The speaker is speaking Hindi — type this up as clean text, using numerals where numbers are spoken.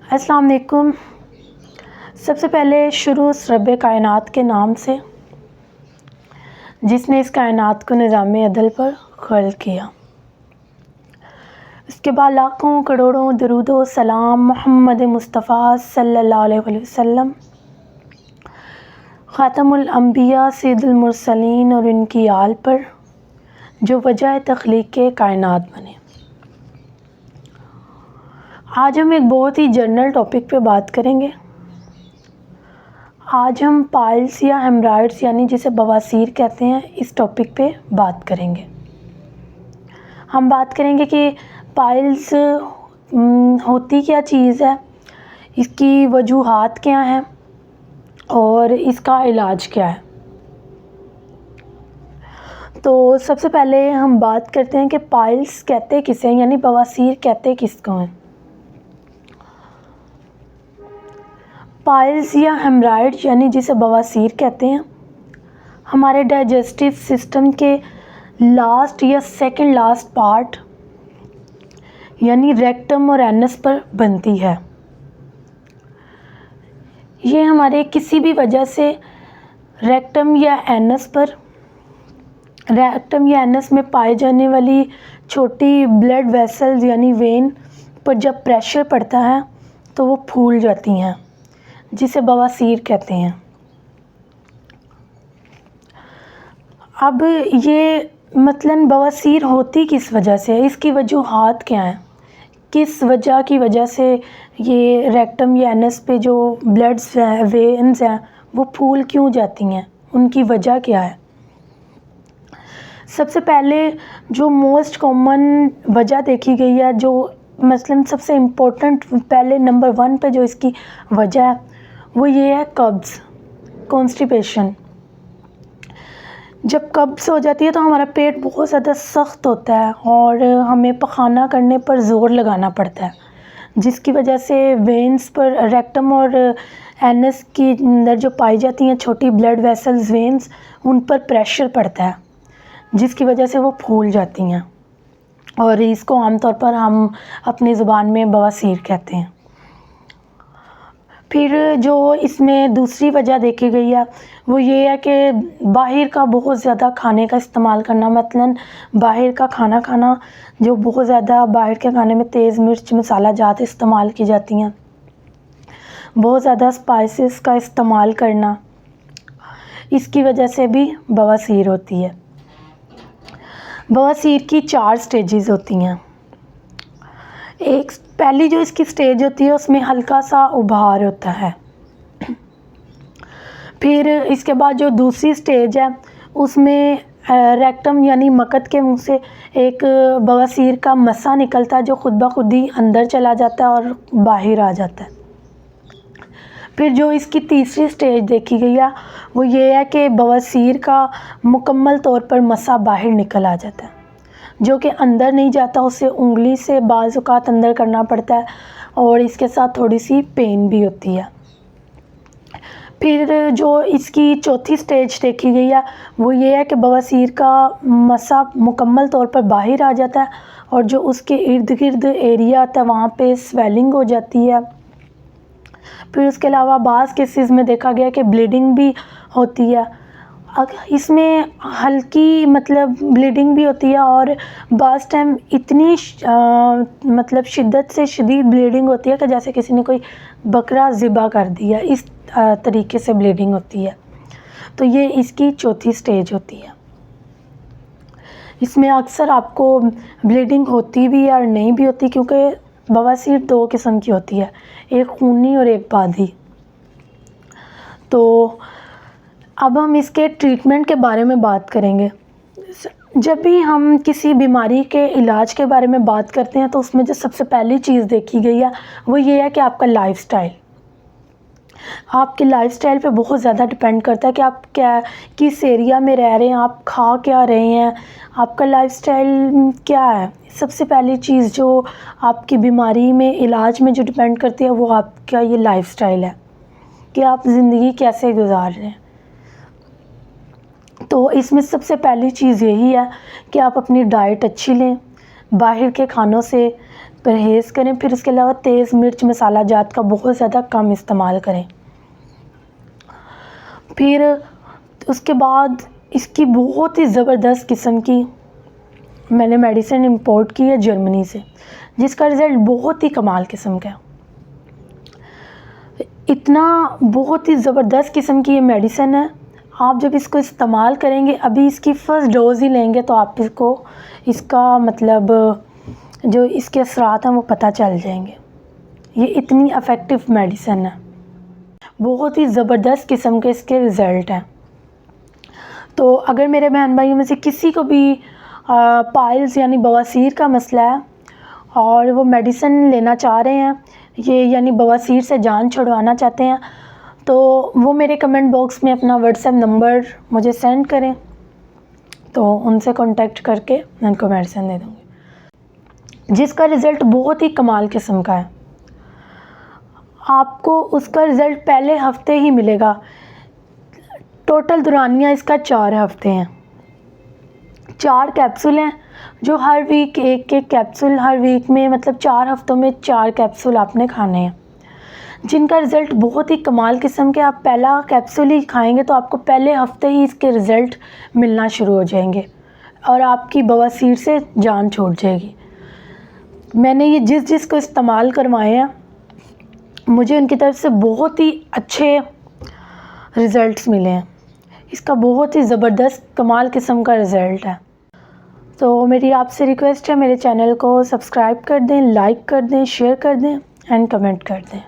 अस्सलाम वालेकुम। सबसे पहले शुरू उस रब्बे कायनात के नाम से जिसने इस कायनात को निज़ाम अदल पर खल्क़ किया। इसके बाद लाखों करोड़ों दरूद व सलाम मोहम्मद मुस्तफ़ा सल्लल्लाहु अलैहि वसल्लम ख़ातमुल अंबिया सैयदुल मुरसलीन और इनकी आल पर जो वजह तख्लीक़ के कायनात बने। आज हम एक बहुत ही जनरल टॉपिक पे बात करेंगे। आज हम पाइल्स या हेमराइड्स यानी जिसे बवासीर कहते हैं इस टॉपिक पे बात करेंगे। हम बात करेंगे कि पाइल्स होती क्या चीज़ है, इसकी वजूहात क्या हैं और इसका इलाज क्या है। तो सबसे पहले हम बात करते हैं कि पाइल्स कहते किसे हैं, यानी बवासीर कहते किसको हैं। पाइल्स या हेमराइड्स यानी जिसे बवासीर कहते हैं, हमारे डाइजेस्टिव सिस्टम के लास्ट या सेकंड लास्ट पार्ट यानी रेक्टम और एनस पर बनती है। ये हमारे किसी भी वजह से रेक्टम या एनस में पाए जाने वाली छोटी ब्लड वेसल्स यानी वेन पर जब प्रेशर पड़ता है तो वो फूल जाती हैं, जिसे बवासीर कहते हैं। अब ये मतलब बवासीर होती किस वजह से है, इसकी वजूहात क्या हैं, किस वजह की वजह से ये रेक्टम या एनस पे जो ब्लड्स वेन्स हैं वो फूल क्यों जाती हैं, उनकी वजह क्या है। सबसे पहले जो मोस्ट कॉमन वजह देखी गई है, जो मतलब सबसे इम्पोर्टेंट पहले नंबर 1 पे जो इसकी वजह है वो ये है कब्ज़, कॉन्स्टिपेशन। जब कब्ज़ हो जाती है तो हमारा पेट बहुत ज़्यादा सख्त होता है और हमें पखाना करने पर ज़ोर लगाना पड़ता है, जिसकी वजह से वेन्स पर रेक्टम और एनस के अंदर जो पाई जाती हैं छोटी ब्लड वेसल्स वेन्स, उन पर प्रेशर पड़ता है, जिसकी वजह से वो फूल जाती हैं और इसको आमतौर पर हम अपनी ज़ुबान में बवासीर कहते हैं। फिर जो इसमें दूसरी वजह देखी गई है वो ये है कि बाहर का बहुत ज़्यादा खाने का इस्तेमाल करना, मतलब बाहर का खाना खाना, जो बहुत ज़्यादा बाहर के खाने में तेज़ मिर्च मसाला जात इस्तेमाल की जाती हैं, बहुत ज़्यादा स्पाइसेस का इस्तेमाल करना, इसकी वजह से भी बवासीर होती है। बवासीर की 4 स्टेजेस होती हैं। एक पहली जो इसकी स्टेज होती है उसमें हल्का सा उभार होता है। फिर इसके बाद जो दूसरी स्टेज है उसमें रेक्टम यानी मकत के मुंह से एक बवासीर का मसा निकलता है जो खुद ब खुद ही अंदर चला जाता है और बाहर आ जाता है। फिर जो इसकी तीसरी स्टेज देखी गई है वो ये है कि बवासीर का मुकम्मल तौर पर मसा बाहर निकल आ जाता है, जो कि अंदर नहीं जाता, उसे उंगली से बाज़ औक़ात अंदर करना पड़ता है और इसके साथ थोड़ी सी पेन भी होती है। फिर जो इसकी चौथी स्टेज देखी गई है वो ये है कि बवासीर का मसा मुकम्मल तौर पर बाहर आ जाता है और जो उसके इर्द गिर्द एरिया आता है वहाँ पे स्वेलिंग हो जाती है। फिर उसके अलावा बाज़ केसेस में देखा गया कि ब्लीडिंग भी होती है। इसमें हल्की मतलब ब्लीडिंग भी होती है और बाज़ टाइम इतनी मतलब शिद्दत से शदीद ब्लीडिंग होती है कि जैसे किसी ने कोई बकरा ज़िबा कर दिया, इस तरीके से ब्लीडिंग होती है। तो ये इसकी चौथी स्टेज होती है। इसमें अक्सर आपको ब्लीडिंग होती भी है और नहीं भी होती, क्योंकि बवासीर 2 किस्म की होती है, एक खूनी और एक बादी। तो अब हम इसके ट्रीटमेंट के बारे में बात करेंगे। जब भी हम किसी बीमारी के इलाज के बारे में बात करते हैं तो उसमें जो सबसे पहली चीज़ देखी गई है वो ये है कि आपका लाइफ़स्टाइल। आपके लाइफ़स्टाइल पे बहुत ज़्यादा डिपेंड करता है कि आप क्या किस एरिया में रह रहे हैं, आप खा क्या रहे हैं, आपका लाइफ़स्टाइल क्या है। सबसे पहली चीज़ जो आपकी बीमारी में इलाज में जो डिपेंड करती है वो आपका ये लाइफ़स्टाइल है कि आप ज़िंदगी कैसे गुजार रहे हैं। तो इसमें सबसे पहली चीज़ यही है कि आप अपनी डाइट अच्छी लें, बाहर के खानों से परहेज़ करें। फिर उसके अलावा तेज़ मिर्च मसाला जात का बहुत ज़्यादा कम इस्तेमाल करें। फिर उसके बाद इसकी बहुत ही ज़बरदस्त किस्म की मैंने मेडिसिन इंपोर्ट की है जर्मनी से, जिसका रिज़ल्ट बहुत ही कमाल किस्म का है। इतना बहुत ही ज़बरदस्त किस्म की ये मेडिसिन है। आप जब इसको इस्तेमाल करेंगे, अभी इसकी फ़र्स्ट डोज़ ही लेंगे तो आप इसको इसका मतलब जो इसके असरात हैं वो पता चल जाएंगे। ये इतनी इफ़ेक्टिव मेडिसिन है, बहुत ही ज़बरदस्त किस्म के इसके रिज़ल्ट हैं। तो अगर मेरे बहन भाइयों में से किसी को भी पाइल्स यानी बवासीर का मसला है और वो मेडिसिन लेना चाह रहे हैं, ये यानी बवासीर से जान छुड़वाना चाहते हैं, तो वो मेरे कमेंट बॉक्स में अपना व्हाट्सएप नंबर मुझे सेंड करें, तो उनसे कांटेक्ट करके मैं उनको मेडिसिन दे दूँगी, जिसका रिज़ल्ट बहुत ही कमाल किस्म का है। आपको उसका रिज़ल्ट पहले हफ्ते ही मिलेगा। टोटल दुरानिया इसका 4 हफ्ते हैं, 4 कैप्सूल हैं जो हर वीक एक कैप्सूल, हर वीक में मतलब 4 हफ्तों में 4 कैप्सूल आपने खाने हैं, जिनका रिज़ल्ट बहुत ही कमाल किस्म के। आप पहला कैप्सूल ही खाएंगे तो आपको पहले हफ्ते ही इसके रिज़ल्ट मिलना शुरू हो जाएंगे और आपकी बवासीर से जान छूट जाएगी। मैंने ये जिस को इस्तेमाल करवाए हैं, मुझे उनकी तरफ से बहुत ही अच्छे रिज़ल्ट्स मिले हैं। इसका बहुत ही ज़बरदस्त कमाल किस्म का रिज़ल्ट है। तो मेरी आपसे रिक्वेस्ट है, मेरे चैनल को सब्सक्राइब कर दें, लाइक कर दें, शेयर कर दें एंड कमेंट कर दें।